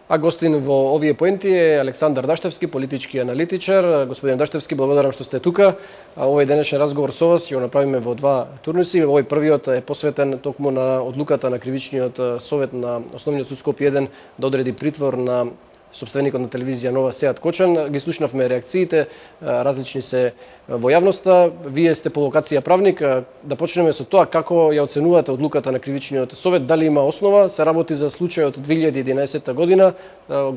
А гостин во овие поенти е Александар Даштевски, политички аналитичар. Господин Даштевски, благодарам што сте тука. Овој денешен разговор со вас ќе го направиме во два турнуси. Овој првиот е посветен токму на одлуката на Кривичниот совет на Основниот суд Скопје 1 да одреди притвор на собственикот на телевизија Нова Сеат Кочан. Ги слушнавме реакциите, различни се во јавноста. Вие сте по локација правник. Да почнеме со тоа како ја оценувате одлуката на Кривичниот совет, дали има основа, се работи за случајот 2011 година,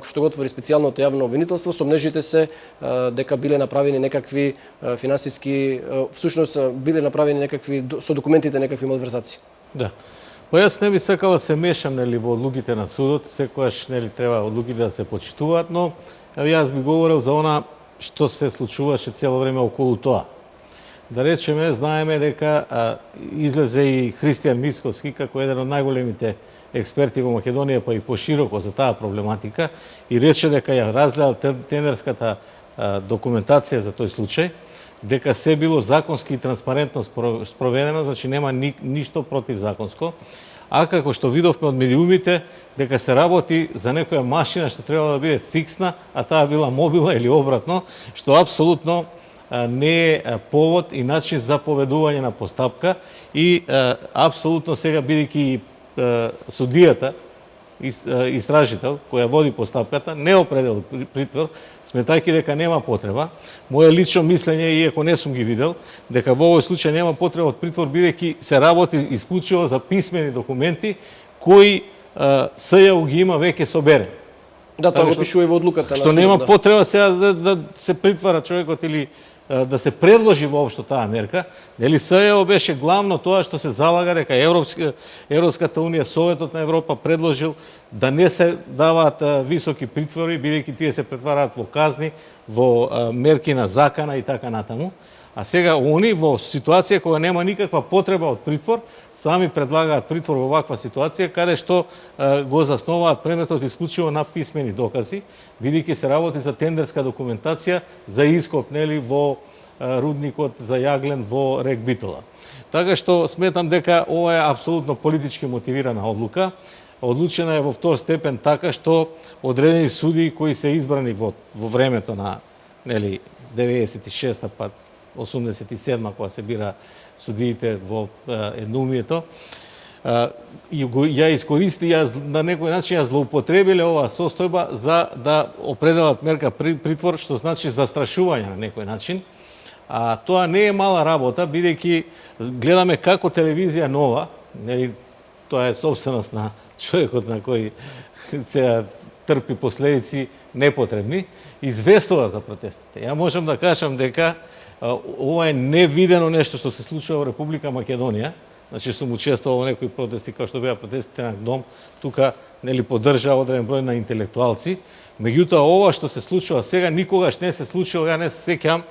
што го отвори специјалното јавно обвинителство, сомнежите се дека биле направени некакви финансиски, всушност биле направени некакви со документите некакви малверзации. Да. Па јас не би сакал да се мешам во одлуките на судот, секогаш треба одлуките да се почитуваат, но јас би говорил за она што се случуваше цело време околу тоа. Да речеме, знаеме дека излезе и Христијан Мицковски како еден од најголемите експерти во Македонија, па и пошироко за таа проблематика, и рече дека ја разгледал тендерската документација за тој случај, дека се било законски и транспарентно спроведено, значи нема ништо противзаконско, а како што видовме од медиумите, дека се работи за некоја машина што требало да биде фиксна, а таа била мобилна или обратно, што апсолутно не е повод и начин за поведување на постапка и апсолутно сега бидејќи судијата, истражител, која води постапката, не определ притвор, сметајќи дека нема потреба. Моје лично мислење, иако не сум ги видел, дека во овој случај нема потреба од притвор, бидејќи се работи исклучиво за писмени документи кои СЈУ ги има веќе соберени. Да, тоа го пишува и во одлуката на судот. Што нема потреба сега да се притвара човекот или да се предложи воопшто таа мерка. Нели СЈО беше главно тоа што се залага дека Европската унија, Советот на Европа предложил да не се даваат високи притвори, бидејќи тие се претвараат во казни, во мерки на закана и така натаму. А сега они во ситуација кога нема никаква потреба од притвор, сами предлагаат притвор во ваква ситуација, каде што го засноваат предметот исклучиво на писмени докази, бидејќи се работи за тендерска документација за ископ, нели, во рудникот за јаглен во рек Битола. Така што сметам дека ова е апсолутно политички мотивирана одлука. Одлучена е во втор степен така што одредени суди кои се избрани во времето на, нели, 96-та па 87-ма, кога се бира судиите во еднумието, ја искористи, на некој начин ја злоупотребиле оваа состојба за да определат мерка притвор, што значи застрашување на некој начин. А тоа не е мала работа, бидејќи гледаме како телевизија Нова, нели, тоа е собственост на човекот на кој се трпи последици непотребни, известува за протестите. Ја можам да кажам дека ова е невидено нешто што се случува во Република Македонија. Значи сум учествувал во некои протести, како што беа протестите на Дом, тука, нели, поддржа одреден број на интелектуалци. Меѓутоа, ова што се случува сега никогаш не се случило, ја не се сеќам,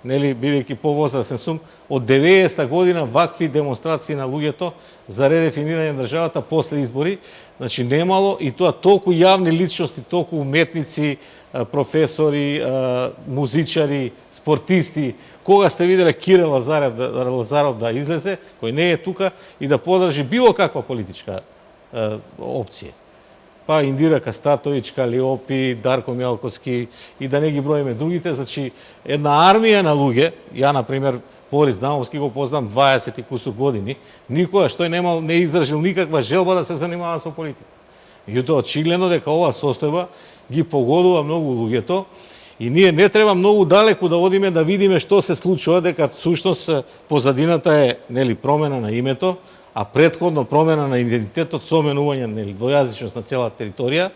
нели, бидејќи повозрасен сум, од 90-та година вакви демонстрации на луѓето за редефинирање на државата после избори, значи немало, и тоа толку јавни личности, толку уметници, професори, музичари, спортисти. Кога сте виделе Кире Лазаров да излезе, кој не е тука, и да подржи било каква политичка опција? Па Индира Кастатовиќ, Калиопи, Дарко Мјалковски и да не ги броиме другите, значи една армија на луѓе, ја например Борис Дамовски го познам 20 и кусур години, никогаш тој не издржил никаква желба да се занимава со политика. Меѓутоа очигледно дека оваа состојба ги погодува многу луѓето и ние не треба многу далеку да одиме да видиме што се случува, дека всушност позадината е, нели, промена на името, а претходно промена на идентитетот со менување, нели, двојазичност на целата територија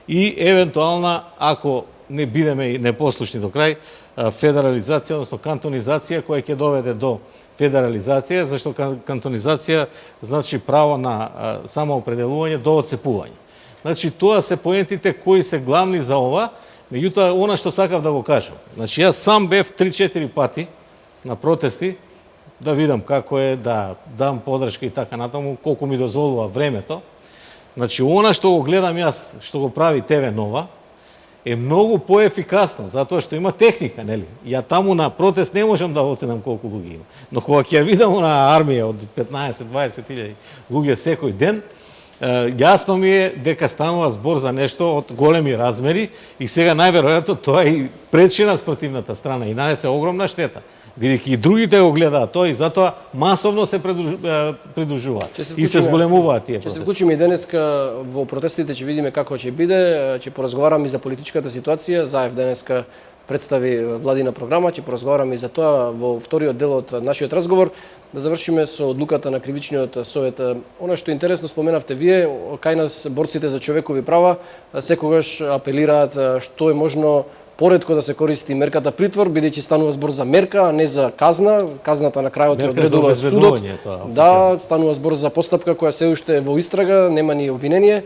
и евентуална, ако не бидеме непослушни до крај, федерализација, односно кантонизација, која ќе доведе до федерализација, зашто кантонизација значи право на самоопределување до отцепување. Значи, тоа се поентите кои се главни за ова, меѓутоа, она што сакав да го кажам. Значи, јас сам бев 3-4 пати на протести, да видам како е, да дам подршка и така натаму, колку ми дозволува времето. Значи, она што го гледам јас, што го прави ТВ Нова, е многу поефикасно, затоа што има техника, нели? Ја таму на протест не можам да оценам колку луѓе има. Но кога ќе ја видам на армија од 15-20 илјади луѓе секој ден, Јасно ми е дека станува збор за нешто од големи размери и сега најверојатно тоа е и пречина спротивната страна и нанесе огромна штета. Бидејќи и другите го гледаат тоа и затоа масовно се придружуваат и се зголемуваат тие протести. Ќе се протести. вклучиме и денеска во протестите, ќе видиме како ќе биде, ќе поразговараме и за политичката ситуација. Заев денеска представи владина програма, ќе поразговараме и за тоа во вториот дел од нашиот разговор. Да завршиме со одлуката на Кривичниот совет. Она што интересно споменавте вие, кај нас борците за човекови права секогаш апелираат што е можно поретко да се користи мерката притвор, бидејќи станува збор за мерка, а не за казна. Казната на крајот ја одредува судот. Да, станува збор за постапка која се уште е во истрага, нема ни обвинение.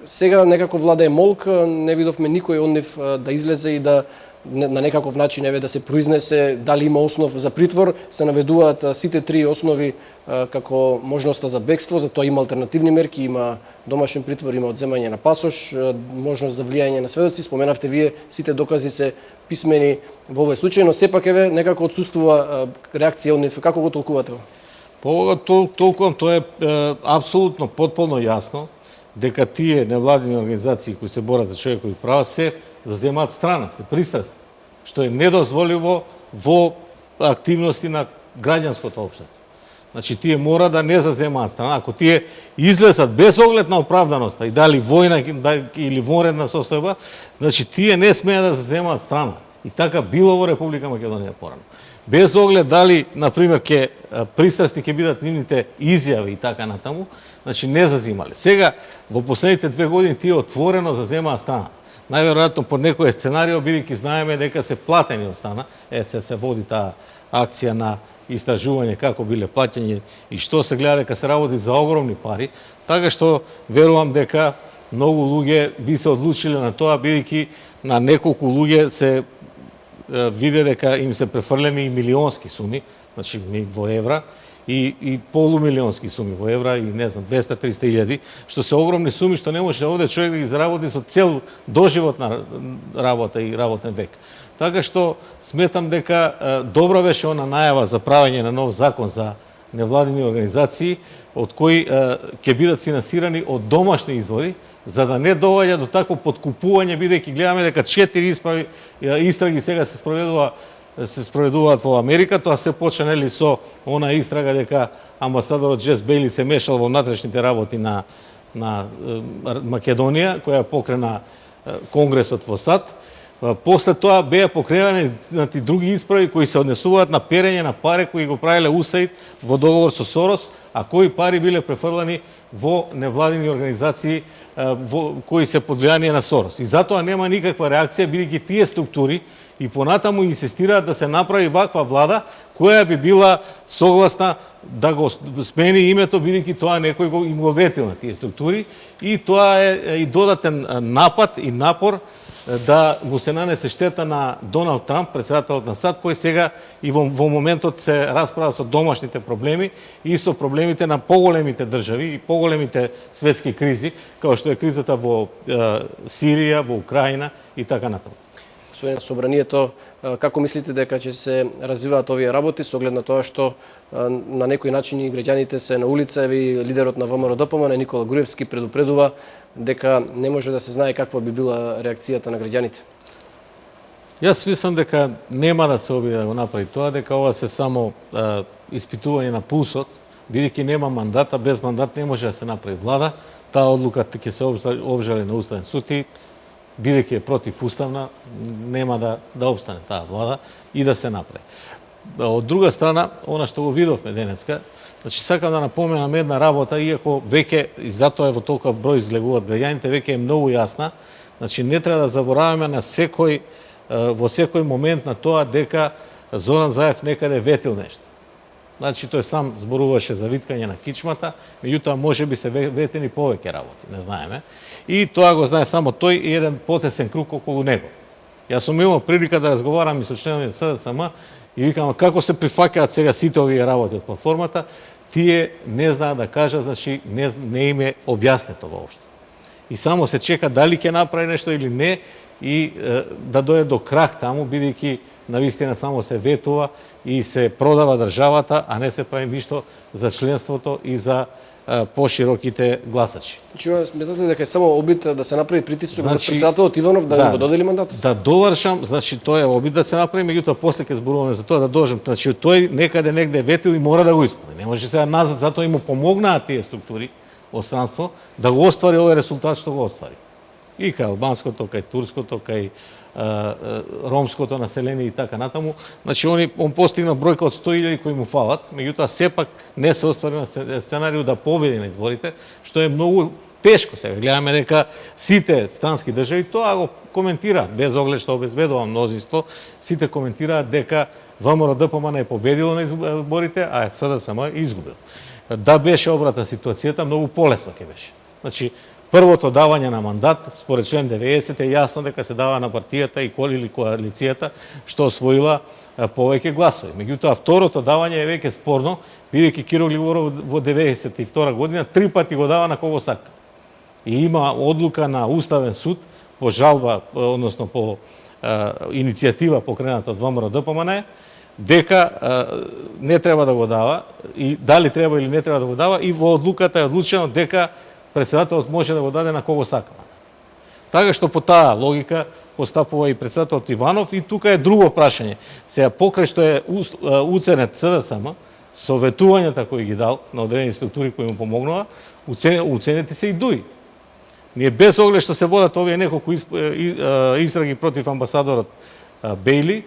Сега некако владее молк, не видовме никој од нив да излезе и да на некаков начин да се произнесе дали има основ за притвор. Се наведуваат сите три основи како можноста за бегство, за тоа има алтернативни мерки, има домашен притвор, има одземање на пасош, можност за влијање на сведоци. Споменавте вие, сите докази се писмени во овој случај, но сепак некако отсуствува реакција од нив. Како го толкувате? Толкувам, тоа е апсолутно потполно јасно дека тие невладини организации кои се борат за човекови права се заземаат страна, се пристрасни, што е недозволиво во активности на граѓанското општество. Значи, тие мора да не заземаат страна. Ако тие излезат без оглед на оправданоста и дали војна или вонредна состојба, значи тие не смеат да заземаат страна. И така било во Република Македонија порано. Без оглед дали, например, пристрасни ќе бидат нивните изјави и така натаму, значи не зазимале. Сега, во последните 2 години, тие отворено заземаат страна. Најверојатно под некој сценарио, бидејќи знаеме дека се платени од страна, се води таа акција на истражување како биле плаќање и што се гледа дека се работи за огромни пари, така што верувам дека многу луѓе би се одлучиле на тоа, бидејќи на неколку луѓе се виде дека им се префрлени и милионски суми, значи во евра, и полумилионски суми во евра, и не знам, 200-300 илјади, што се огромни суми, што не може овде човек да ги заработи со цел доживотна работа и работен век. Така што сметам дека добра беше она најава за правење на нов закон за невладини организации, од кои ќе бидат финансирани од домашни извори, за да не доваѓа до такво подкупување, бидејќи гледаме дека 4 истраги сега се спроведуваат во Америка. Тоа се почна со она истрага дека амбасадорот Джес Бейли се мешал во внатрешните работи на Македонија, која покрена Конгресот во САД. После тоа беа покренати други исправи кои се однесуваат на перење на пари кои го правиле УСАИД во договор со Сорос, а кои пари биле префрлани во невладини организации кои се под влијание на Сорос. И затоа нема никаква реакција, бидејќи тие структури и понатаму инсистираат да се направи ваква влада која би била согласна да го смени името, бидејќи тоа некој им го ветил на тие структури, и тоа е и додатен напад и напор да му се нанесе штета на Доналд Трамп, председателот на САД, кој сега и во моментот се расправа со домашните проблеми и со проблемите на поголемите држави и поголемите светски кризи, како што е кризата во Сирија, во Украина и така натаму. Господин Собранието, како мислите дека ќе се развиваат овие работи со оглед на тоа што на некој начин и граѓаните се на улица, и лидерот на ВМРО-ДПМН Никола Груевски предупредува дека не може да се знае каква би била реакцијата на граѓаните? Јас мислам дека нема да се обиде да го направи тоа, дека ова се само испитување на пулсот, бидејќи нема мандат, а без мандат не може да се направи влада. Таа одлука ќе се обжали на Уставен суд и бидејќи е противуставна, нема да обстане таа влада и да се направи. Од друга страна, она што го видовме денеска, значи сакам да напоменам една работа, иако веќе, и затоа е во толкова број излегуваат граѓаните, веќе е многу јасна. Значи не треба да забораваме на во секој момент на тоа дека Зоран Заев некаде ветил нешто. Значи тој сам зборуваше за виткање на кичмата, меѓутоа можеби се ветени повеќе работи, не знаеме. И тоа го знае само тој и еден потесен круг околу него. Јас сум имал прилика да разговарам и со членови на СДСМ и викам како се прифаќаат сега сите овие работи од платформата, тие не знаат да кажат, значи не им е објаснето воопшто. И само се чека дали ќе направи нешто или не и да дојде до крах таму, бидејќи навистина само се ветува и се продава државата, а не се прави ништо за членството и за пошироките гласачи. Значи, сметате дека е само обид да се направи притисок на Значи, председателот Иванов да го додели мандатот? Да довршам, значи тоа е обид да се направи, меѓутоа после ќе зборуваме за тоа да дожем. Значи тој некаде негде ветил и мора да го исполни. Не може сега назад, затоа и му помогнаат тие структури од странство да го оствари овој резултат што го оствари. И кај албанското, кај турското, кај ромското население и така натаму. Значи он постигна бројка од 100.000 кои му фалат, меѓутоа сепак не се оствари на сценарио да победи на изборите, што е многу тешко сега. Гледаме дека сите странски држави тоа го коментираат, без оглед што обезбедува мнозинство, сите коментираат дека ВМРО-ДПМН е победило на изборите, а СДСМ изгубил. Да беше обратна ситуацијата, многу полесно ќе беше. Значи, првото давање на мандат, според член 90, е јасно дека се дава на партијата или коалицијата што освоила повеќе гласови. Меѓутоа, второто давање е веќе спорно, бидејќи Киро Гligоров во 92 година 3 пати го дава на кого сака. И има одлука на Уставен суд по жалба, односно по иницијатива покрената од ВМРО-ДПМН, дека не треба да го дава, и дали треба или не треба да го дава, и во одлуката е одлучено дека председателот може да го даде на кого сака. Така што по таа логика постапува и председателот Иванов, и тука е друго прашање. Сега покрај што е уценет СДСМ, советувањата кои ги дал на одредени структури кои му помогнува, уценети се и ДУИ. Ние без оглед што се водат овие неколку истраги против амбасадорот Бејли,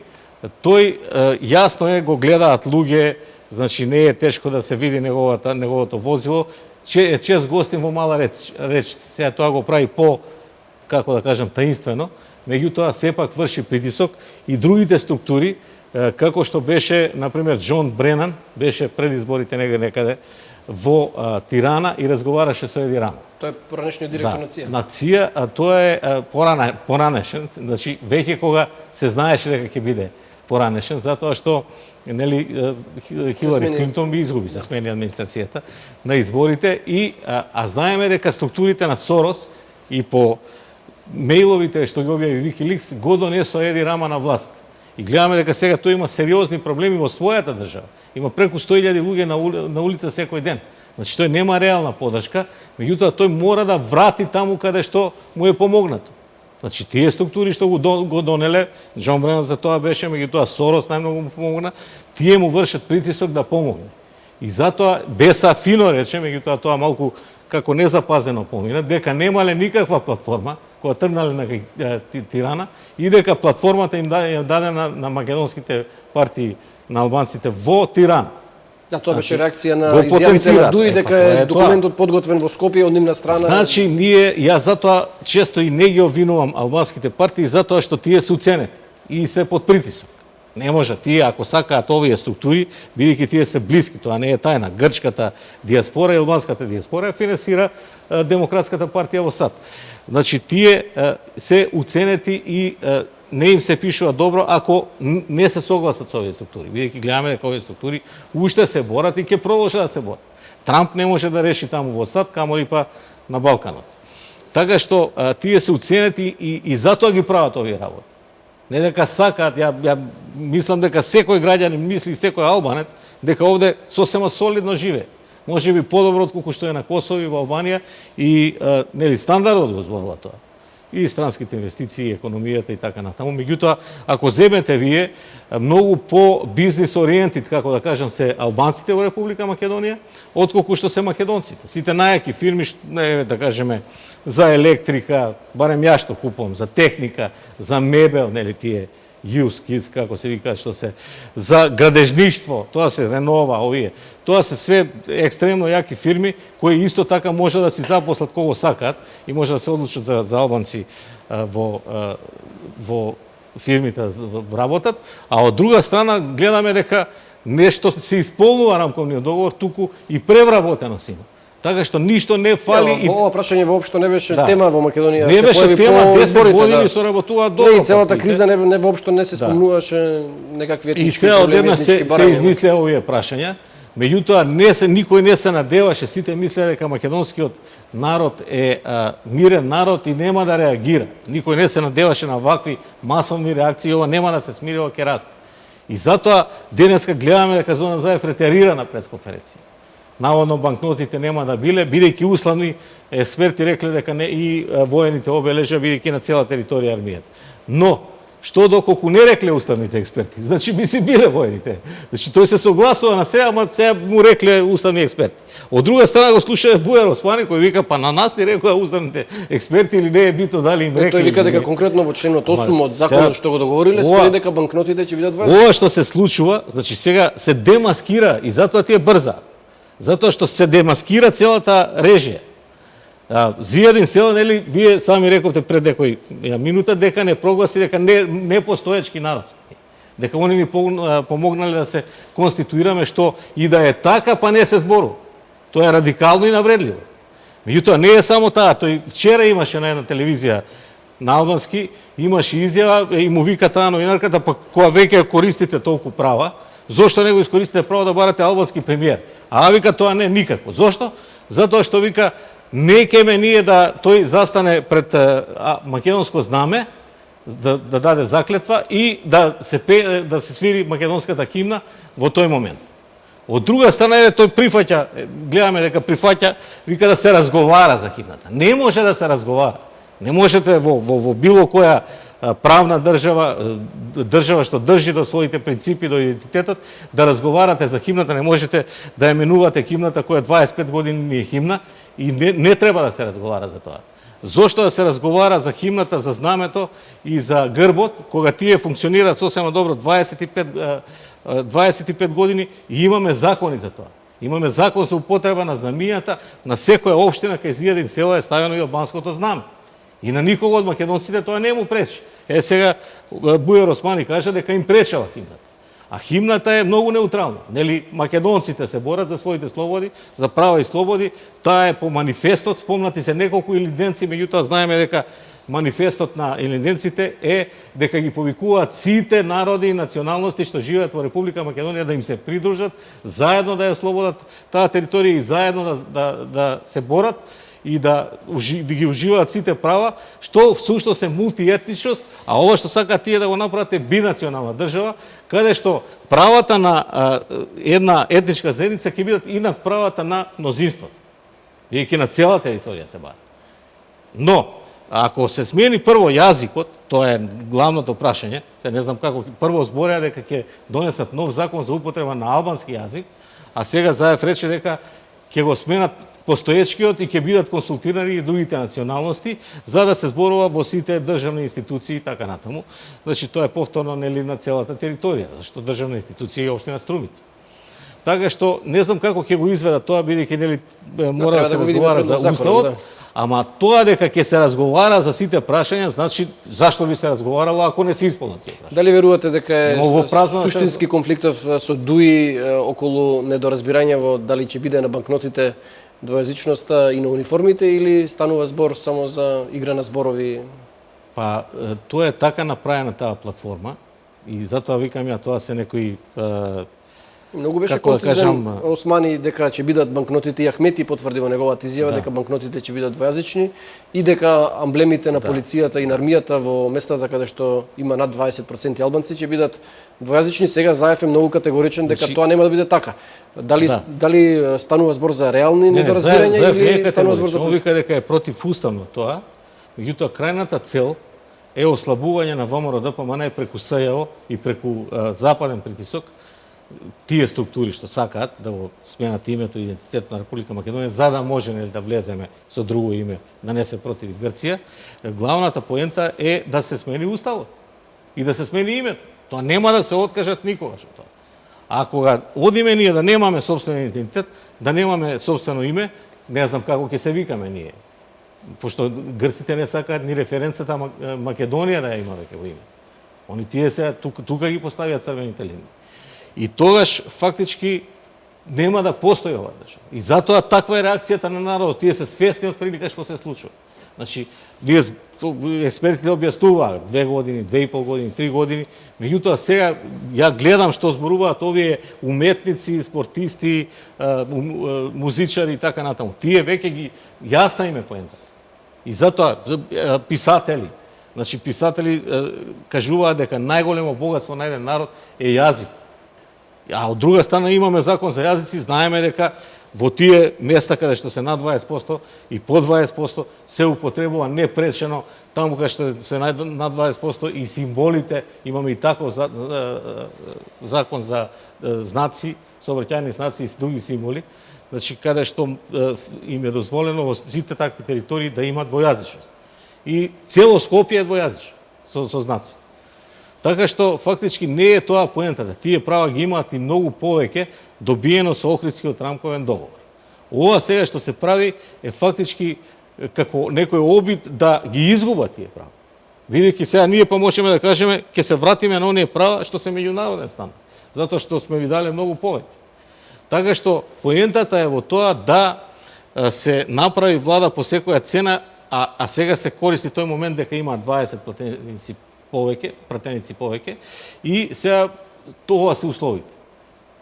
тој јасно е, го гледаат луѓе, значи не е тешко да се види неговото возило, че е чест гостин во Мала речица. Сега тоа го прави по, како да кажем, таинствено, меѓутоа сепак врши притисок и другите структури, како што беше, например, Џон Бренан, беше пред изборите некаде во Тирана и разговараше со Еди Рама. Тој е поранешниот директор на ЦИА. На ЦИА, а тоа е поранешен, значи веќе кога се знаеше дека ќе биде поранешен, затоа што Хилари Клинтон би изгуби, се смени администрацијата на изборите, и знаеме дека структурите на Сорос и по мејловите што ги објави Викиликс го донесо Еди Рама на власт. И гледаме дека сега тој има сериозни проблеми во својата држава. Има преку 100.000 луѓе на улица секој ден. Значи тој нема реална подршка, меѓутоа тој мора да врати таму каде што му е помогнато. Значи тие структури што го донеле, Џон Бренан за тоа беше, меѓутоа Сорос најмногу му помогна, тие му вршат притисок да помогне. И затоа Беса фино рече, меѓутоа тоа малку како незапазено помина, дека немале никаква платформа која тргнале на Тирана и дека платформата им дадена на македонските партии, на албанците во Тиран. Да, тоа беше реакција на изјавите на ДУИ дека е документот подготвен во Скопје од нивна страна. Значи, јас затоа често и не ги обвинувам албанските партии затоа што тие се уценети и се под притисок. Не може тие, ако сакаат овие структури, бидејќи тие се блиски, тоа не е тајна. Грчката диаспора и албанската диаспора финансира Демократската партија во САД. Значи, тие се уценети и не им се пишува добро ако не се согласат со овие структури. Бидејќи гледаме дека овие структури уште се борат и ќе продолжат да се борат. Трамп не може да реши таму во САД, камоли па на Балканот. Така што тие се уценети и затоа ги прават овие работи. Не дека сакаат, ја мислам дека секој граѓанин мисли, секој албанец, дека овде сосема солидно живее. Може би подобро отколку што е на Косово и во Албанија, и стандардот го зборува тоа. И странските инвестиции, економијата и така натаму. Меѓутоа, ако земете вие, многу по бизнес ориентит, како да кажам, се албанците во Република Македонија, отколку што се македонците. Сите најаки фирми, да кажеме, за електрика, барем ја што купувам, за техника, за мебел, нели тие Юскис, како се вика, што се за градежништво, тоа се Ренова, овие. Тоа се све екстремно јаки фирми кои исто така може да си запослат кого сакаат и може да се одлучат за албанци во фирмите да работат, а од друга страна гледаме дека нешто се исполнува рамковниот договор, туку и превработено си има. Така што ништо не фали. Ова прашање воопшто не беше тема во Македонија. Не беше тема, 10 години соработуваат добро. И целата криза не воопшто не се спомнуваше некакви етнички проблеми, етнички барања. И се измислеа овие прашања, меѓутоа никој не се надеваше, сите мислеа дека македонскиот народ е мирен народ и нема да реагира. Никој не се надеваше на вакви масовни реакции, ова нема да се смири, ова ќе расте. И затоа денеска гледаме дека Зоран Заев ретерира на пресконференција. наводно банкнотите нема да биле, бидејќи условни експерти рекле дека не и воените обележја бидејќи на цела територија армијата. Но што доколку не рекле уставните експерти? Значи би си биле воените. Значи тој се согласува на се, ама сега му рекле уставни експерти. Од друга страна го слушае Бујар Оспани кој вика па на нас ни рекоа уставните експерти или не е бито дали им рекле. Тој вика дека конкретно во членот 8 од законот што го договориле стои дека банкнотите ќе бидат 20. Ова што се случува, значи сега се демаскира и затоа тие брзаат. Затоа што се демаскира целата режија. Зијадин Села, нели, вие сами рековте пред некој минута дека не прогласи дека не постоечки народ. Дека они ни помогнале да се конституираме, што и да е така, па не се зборува. Тоа е радикално и навредливо. Меѓутоа не е само таа, тој вчера имаше на една телевизија на албански, имаше изјава и му вика таа новинарката, па кога веќе користите толку права, зошто не го искористите право да барате албански премиер? А вика тоа не никако. Зошто? Затоа што вика не кеме ние да тој застане пред македонско знаме, да даде заклетва и да се свири македонската кимна во тој момент. Од друга страна тој прифаќа, гледаме дека прифаќа, вика да се разговара за кимната. Не може да се разговара. Не можете во било која правна држава што држи до своите принципи, до идентитетот, да разговарате за химната, не можете да ја менувате химната која 25 години е химна и не треба да се разговара за тоа. Зошто да се разговара за химната, за знамето и за грбот, кога тие функционираат сосема добро 25 години и имаме закони за тоа. Имаме закон за употреба на знамињата на секоја општина кај Зијадин Села е ставено и албанското знаме. И на никого од македонците тоа не му пречи. Сега Бујар Османи кажа дека им пречела химната. А химната е многу неутрална. Нели македонците се борат за своите слободи, за права и слободи. Таа е по манифестот, спомнати се неколку илинденци, меѓутоа знаеме дека манифестот на илинденците е дека ги повикуваат сите народи и националности што живеат во Република Македонија да им се придружат, заедно да ја слободат таа територија и заедно да се борат и да ги уживаат сите права, што всушност е мултиетничност, а ова што сакаат тие да го направат е бинационална држава, каде што правата на една етничка заедница ќе бидат и над правата на мнозинството, бидејќи на цела територија се бара. Но, ако се смени прво јазикот, тоа е главното прашање, се не знам како, прво збореа дека ќе донесат нов закон за употреба на албански јазик, а сега Заев рече дека ќе го сменат постоечкиот и ќе бидат консултирани и другите националности за да се зборува во сите државни институции и така натаму. Значи тоа е повторно нели на целата територија, зашто државна институција е општина Струмица. Така што не знам како ќе го изведат тоа бидејќи нели мора да се разговара за уставот. Ама тоа дека ќе се разговара за сите прашања, значи зашто би се разговарало ако не се исполнат тие прашања? Дали верувате дека е суштински конфликтов со ДУИ околу недоразбирање во дали ќе биде на банкнотите двојазичноста и на униформите или станува збор само за игра на зборови? Па тоа е така направена таа платформа и затоа викам ја тоа се некои Многу беше концизен Османи дека ќе бидат банкнотите и Ахмети потврди во неговата изјава дека банкнотите ќе бидат двојазични и дека амблемите на полицијата и на армијата во местата каде што има над 20% албанци ќе бидат двојазични. Сега Заев е многу категоричен дека тоа нема да биде така. Дали станува збор за реални недоразбирања или станува збор за вика дека е против уставно тоа, меѓутоа крајната цел е ослабување на ВМРО ДПМН преку СЈО и преку западен притисок. Тие структури што сакаат да го сменат името и идентитетот на Република Македонија за да може да влеземе со друго име, да не се противи Грција, главната поента е да се смени уставот и да се смени името. Тоа нема да се откажат никогаш од тоа. А кога одиме ние да немаме собствен идентитет, да немаме собствено име, не знам како ќе се викаме ние. Пошто грците не сакаат ни референцата Македонија да ја има веќе во име. Они тие се тука ги поставиат црвените линии. И тогаш фактички нема да постои оваа држава. И затоа таква е реакцијата на народот. Тие се свесни од прилика што се случува. Значи, ние експертите објаснуваат 2 години, 2,5 години, 3 години, меѓутоа сега ја гледам што зборуваат овие уметници, спортисти, музичари и така натаму. Тие веќе ги јасна им е поентата. И затоа писатели, значи писатели кажуваат дека најголемо богатство на еден народ е јазик. А од друга страна имаме закон за јазици, знаеме дека во тие места каде што се над 20% и по 20% се употребува непречено, таму каде што се над 20% и символите, имаме и таков закон за знаци, сообраќајни знаци и други символи, значи каде што им е дозволено во сите такви територии да има двојазичност. И цело Скопје е двојазично со знаци. Така што фактички не е тоа поентата. Тие права ги имаат и многу повеќе добиено со Охридскиот рамковен договор. Ова сега што се прави е фактички како некој обид да ги изгубат тие права. Бидејќи сега ние па можеме да кажеме ќе се вратиме на оние права што се меѓународен стандард, затоа што сме ви дали многу повеќе. Така што поентата е во тоа да се направи влада по секоја цена, а сега се користи тој момент дека има 20 пратеници повеќе и сега тоа се условите.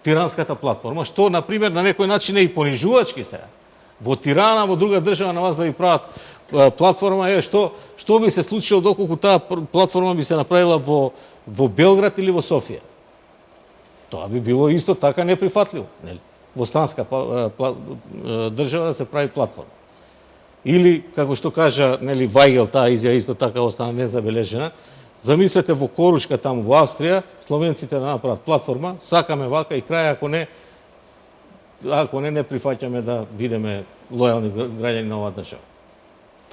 Тиранската платформа, што на пример на некој начин е и понижувачки сега. Во Тирана, во друга држава на вас да ви прават платформа, што би се случило доколку таа платформа би се направила во Белград или во Софија? Тоа би било исто така неприфатливо, нели? Во странска држава да се прави платформа. Или како што кажа, нели, Вајгел, таа изјава исто така остана незабележена. Замислете во Коручка таму во Австрија, словенците да направат платформа, сакаме вака и крај, ако не прифаќаме да бидеме лојални граѓани на оваа држава.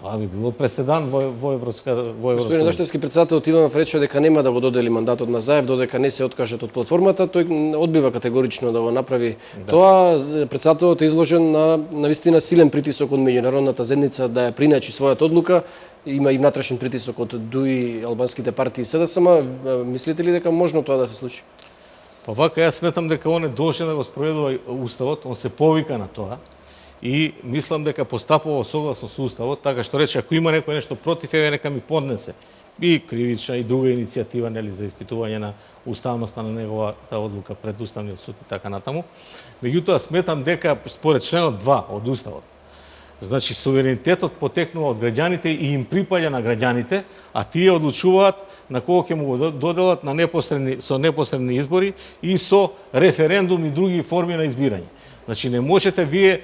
Тоа би било преседан во Европска. Господин Даштевски, председателот Иванов рече дека нема да го додели мандатот на Заев додека не се откажат од платформата, тој одбива категорично да го направи тоа. Председателот е изложен на навистина силен притисок од меѓународната заедница да ја приначи својата одлука. Има и внатрешен притисок од ДУИ, албанските партии СДСМ. Мислите ли дека можно тоа да се случи? Па вака, јас сметам дека он е должен да го спроведува уставот, он се повика на тоа и мислам дека постапува согласно со уставот, така што рече ако има некој нешто против, еве нека ми поднесе и кривична и друга иницијатива, нели, за испитување на уставноста на неговата одлука пред Уставниот суд и така натаму. Меѓутоа сметам дека според членот 2 од уставот, значи суверенитетот потекнува од граѓаните и им припаѓа на граѓаните, а тие одлучуваат на кого ќе му го доделат со непосредни избори и со референдум и други форми на избирање. Значи не можете вие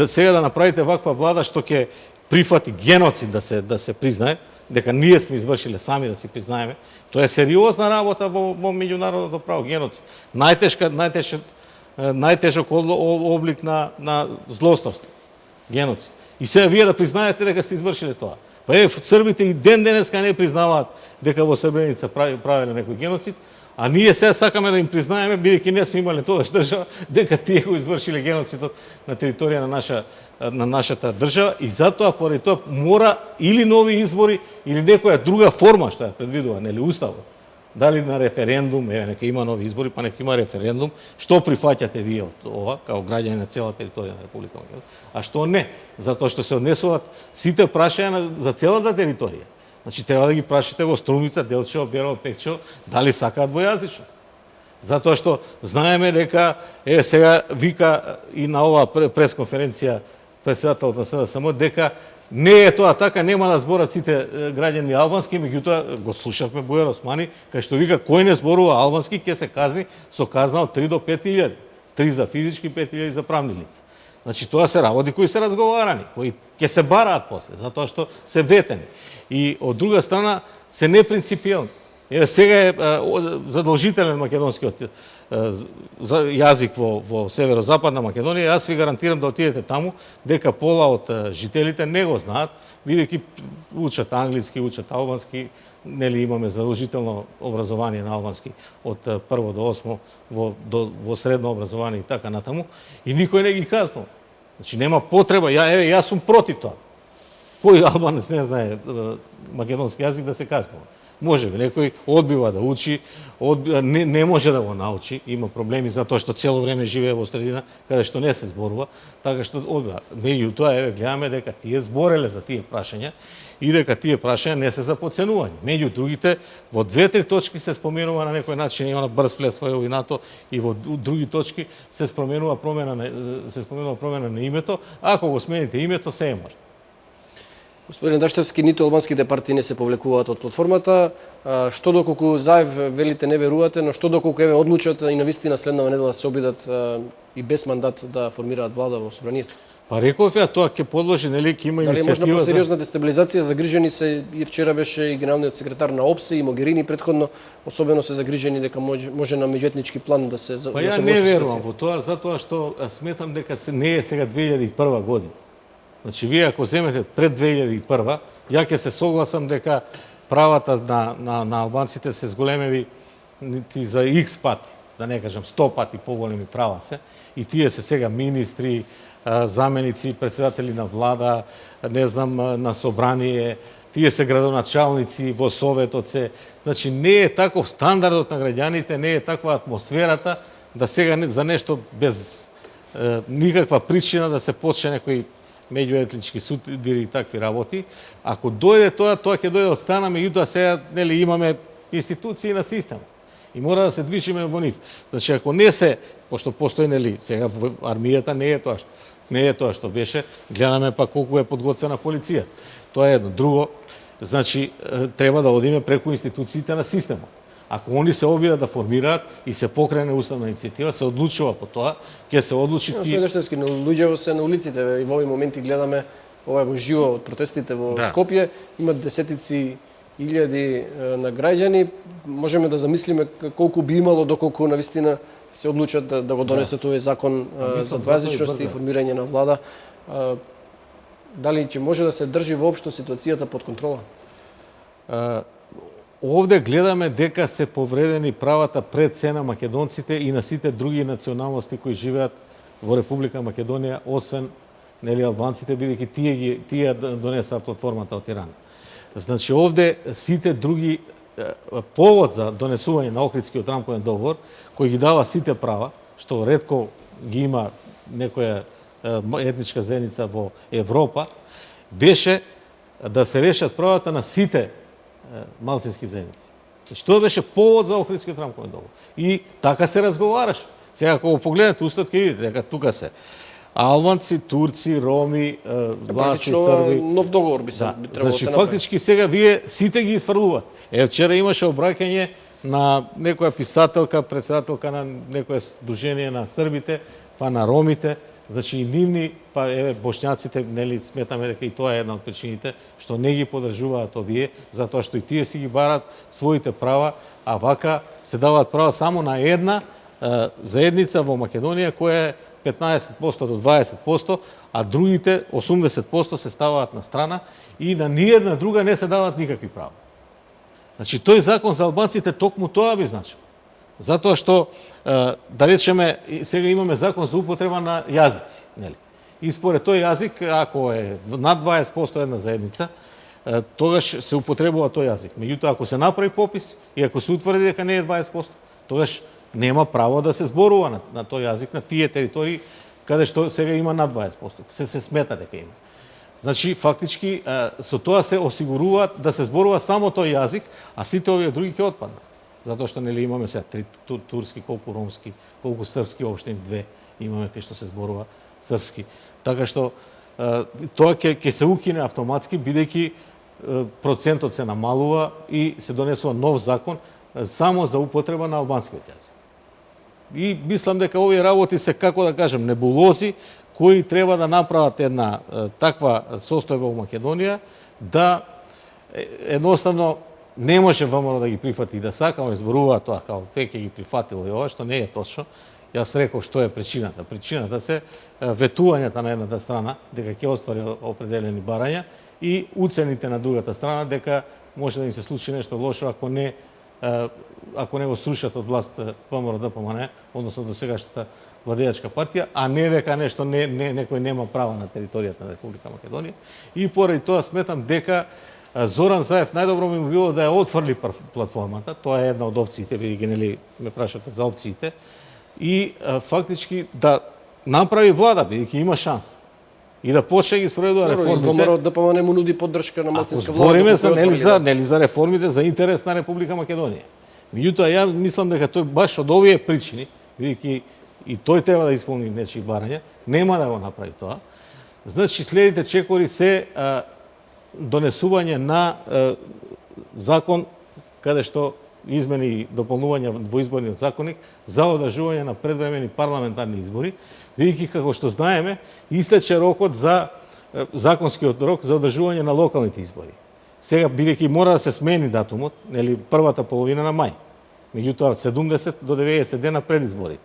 сега да направите ваква влада што ќе прифати геноцид да се признае, дека ние сме извршиле сами да си признаеме. Тоа е сериозна работа во меѓународното право, геноцид. Најтежок облик на злосторство. Геноцид. И сега вие да признаете дека сте извршиле тоа. Па Србите и денеска не признаваат дека во Сребреница правеле некој геноцид, а ние сега сакаме да им признаеме, бидејќи не сме имале тогаш држава, дека тие го извршиле геноцидот на територија на нашата држава и затоа поради тоа мора или нови избори или некоја друга форма што ја предвидува, нели, уставот. Дали на референдум, нека има нови избори, па нека има референдум, што прифаќате вие од ова, као граѓани на цела територија на Република Македонија, а што не, затоа што се однесуваат сите прашања за целата територија. Значи, треба да ги прашите во Струмица, Делчево, Берово, Пекчево, дали сакаат двојазичност. Затоа што знаеме дека, сега вика и на оваа пресконференција председателот на СДСМ, дека не е тоа така, нема да зборат сите граѓани албански, меѓутоа го слушавме Бујар Османи, кај што вика кој не зборува албански ќе се казни со казна од 3 до 5.000, 3 за физички, 5.000 за правни лица. Значи тоа се работи кои се разговарани, кои ќе се бараат после, затоа што се ветени. И од друга страна се непринципиелни. Сега е задолжителен македонскиот јазик во северозападна Македонија. Јас ви гарантирам да отидете таму, дека пола од жителите не го знаат, бидејќи учат англиски, учат албански, нели имаме задолжително образование на албански од 1 до 8 во средно образование и така натаму, и никој не ги казнува. Значи нема потреба, јас сум против тоа. Кој албанец не знае македонски јазик да се казнува? Може би, некој одбива да учи, не може да го научи, има проблеми затоа што цело време живее во средина каде што не се зборува, така што одбива. Меѓутоа, гледаме дека тие збореле за тие прашања и дека тие прашања не се за подценување. Меѓу другите, во 2-3 точки се споменува на некој начин и она брз влез во НАТО, и во други точки се споменува промена на името. Ако го смените името, се е можно. Господин Даштевски, ниту албанските партии не се повлекуваат од платформата. Што доколку Заев велите не верувате, но што доколку еве одлучат и навистина следнава недела се обидат и без мандат да формираат влада во собранието? Па реков ја, тоа ќе подложи, нели, ќе има Дали иницијатива. можна посериозна дестабилизација? Загрижени се и вчера беше и генералниот секретар на ОПСЕ и Могерини предходно, особено се загрижени дека може на меѓуетнички план да се Па ја не верувам во тоа, затоа што сметам дека не е сега 2001 година. Значи, вие ако земете пред 2001, ја ќе се согласам дека правата на албанците се зголемеви нити за X пати, да не кажам 100 пати поголеми права се, и тие се сега министри, заменици, председатели на влада, не знам, на собрание, тие се градоначалници во советот се. Значи, не е таков стандардот на граѓаните, не е таква атмосферата да сега за нешто без никаква причина да се почне некои меѓуетнички судири и такви работи. Ако дојде тоа ќе дојде од страна, меѓутоа сега нели имаме институции на систем и мора да се движиме во нив. Значи, ако не се, пошто постои нели сега во армијата не е тоа што беше, гледаме па колку е подготвена полиција. Тоа е едно. Друго, значи треба да одиме преку институциите на системот. Ако они се обидат да формираат и се покрене уставна иницијатива, се одлучува по тоа, ќе се одлучи Господин Даштевски, но луѓето се на улиците и во овој моменти гледаме ова во живо од протестите во Скопје, имат десетици илјади на граѓани. Можеме да замислиме колку би имало доколку навистина се одлучат да го донесат овој закон за двојазичност и формирање на влада. Дали ќе може да се држи воопшто ситуацијата под контрола? Овде гледаме дека се повредени правата пред се на македонците и на сите други националности кои живеат во Република Македонија, освен нели албанците, бидејќи тие донесаа платформата од Тирана. Значи овде сите други повод за донесување на Охридскиот рамковен договор, кој ги дава сите права, што ретко ги има некоја етничка заедница во Европа, беше да се решат правата на сите малцински заедници. Значи, тоа беше повод за Охридскиот рамковен договор. И така се разговараш. Сега, ако го погледнете устат, ќе видите дека тука се албанци, турци, роми, власти, срби. Нов договор би требало да се направи. Фактички сега вие сите ги изфрлувате. Вчера имаше обраќање на некоја писателка, председателка на некое сдружение на србите, па на ромите, значи и нивни, па еве бошњаците, нели сметаме дека и тоа е една од причините што не ги поддржуваат овие, затоа што и тие си ги барат своите права, а вака се даваат права само на една заедница во Македонија која е 15% до 20%, а другите 80% се ставаат на страна и на ниедна друга не се даваат никакви права. Значи, тој закон за албанците токму тоа би значил. Затоа што, да речеме, сега имаме закон за употреба на јазици. Нели? И според тој јазик, ако е над 20% една заедница, тогаш се употребува тој јазик. Меѓутоа, ако се направи попис и ако се утврди дека не е 20%, тогаш нема право да се зборува на тој јазик на тие територии каде што сега има над 20%. Се смета дека има. Значи, фактички, со тоа се осигурува да се зборува само тој јазик, а сите овие други ќе отпаднат. Затоа што нели имаме сега 3 турски, колку ромски, колку српски општини, 2 имаме кај што се зборува српски. Така што тоа ќе се укине автоматски, бидејќи процентот се намалува и се донесува нов закон само за употреба на албанскиот јазик. И мислам дека овие работи се, како да кажем, небулози кои треба да направат една таква состојба во Македонија да едноставно не може ВМРО да ги прифати и да сакамо изборува тоа како веќе ги прифатило и ова, што не е точно. Јас реков што е причината. Причината се ветувањата на едната страна дека ќе оствари определени барања и уцените на другата страна дека може да им се случи нешто лошо ако не го срушат од власт ВМРО ДПМН, односно до сегашната владеачка партија, а не дека нешто некој нема права на територијата на Република Македонија. И поради тоа сметам дека Зоран Заев најдобро би му било да ја отфрли платформата, тоа е една од опциите, бидејќи нели ме прашате за опциите, и фактички да направи влада, бидејќи има шанс. И да почне ги спроведува реформите. ВМРО ДПМН му нуди поддршка на малцинска влада. Збориме за нели за реформите за интерес на Република Македонија. Меѓутоа ја мислам дека тој баш од овие причини, бидејќи и тој треба да исполни нечии барања, нема да го направи тоа. Значи следите чекори се донесување на закон каде што измени и дополнувања во изборниот законник за одржување на предвремени парламентарни избори, бидејќи како што знаеме, истече рокот за законскиот рок за одржување на локалните избори. Сега бидејќи мора да се смени датумот, нели првата половина на мај. Меѓутоа 70 до 90 дена пред изборите.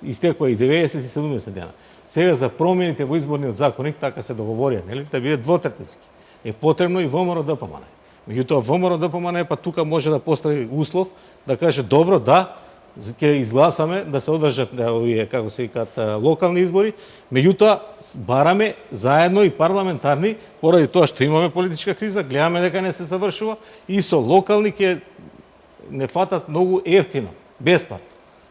Истекоа и 90 и 70 дена. Сега за промените во изборниот законник така се договорија, нели, да биде двотретински. Е потребно и ВМРО ДПМН. Меѓутоа ВМРО ДПМН па тука може да постави услов да каже добро, да, ќе изгласаме да се одржат овие, како се викаат, локални избори, меѓутоа бараме заедно и парламентарни, поради тоа што имаме политичка криза, гледаме дека не се завршува и со локални ќе не фатат многу ефтино, бесплатно.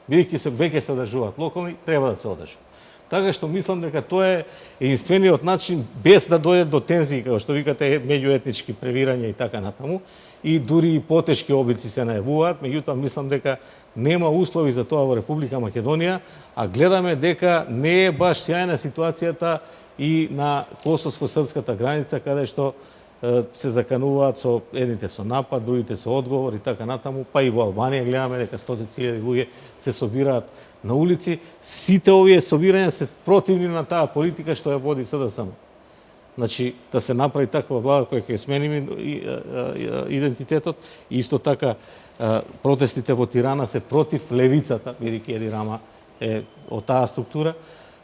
Бидејќи се веќе се одржуваат локални, треба да се одржат. Така што мислам дека тоа е единствениот начин без да дојде до тензии, како што викате, меѓуетнички превирања и така натаму, и дури и потешки облици се најавуваат, меѓутоа мислам дека нема услови за тоа во Република Македонија, а гледаме дека не е баш сјајна ситуацијата и на косовско-српската граница, каде што се закануваат со едните со напад, другите со одговор и така натаму, па и во Албанија гледаме дека стотици илјади луѓе се собираат на улици. Сите овие собирања се противни на таа политика што ја води СДСМ. Значи, да се направи таква влада која ќе смени идентитетот, и исто така протестите во Тирана се против левицата, бидејќи Еди Рама е од таа структура.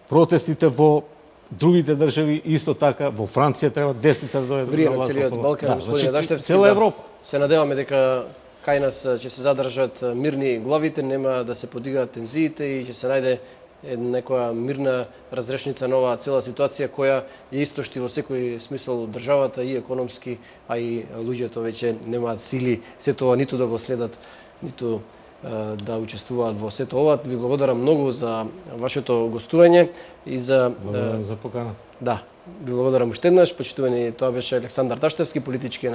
Протестите во другите држави исто така, во Франција треба десница да дојде Врие на целиот Балкан, господине Даштевски. Цела Европа. Се надеваме дека кај нас ќе се задржат мирни главите, нема да се подигаат тензиите и ќе се најде некоја мирна разрешница на оваа цела ситуација која ја истошти во секој смисол државата и економски, а и луѓето веќе немаат сили сето ова ниту да го следат, ниту да учествуваат во сето ова. Ви благодарам многу за вашето гостување и за Благодарам за поканата. Да, ви благодарам уште еднаш, почитувани, тоа беше Александар Даштевски, политички аналитик.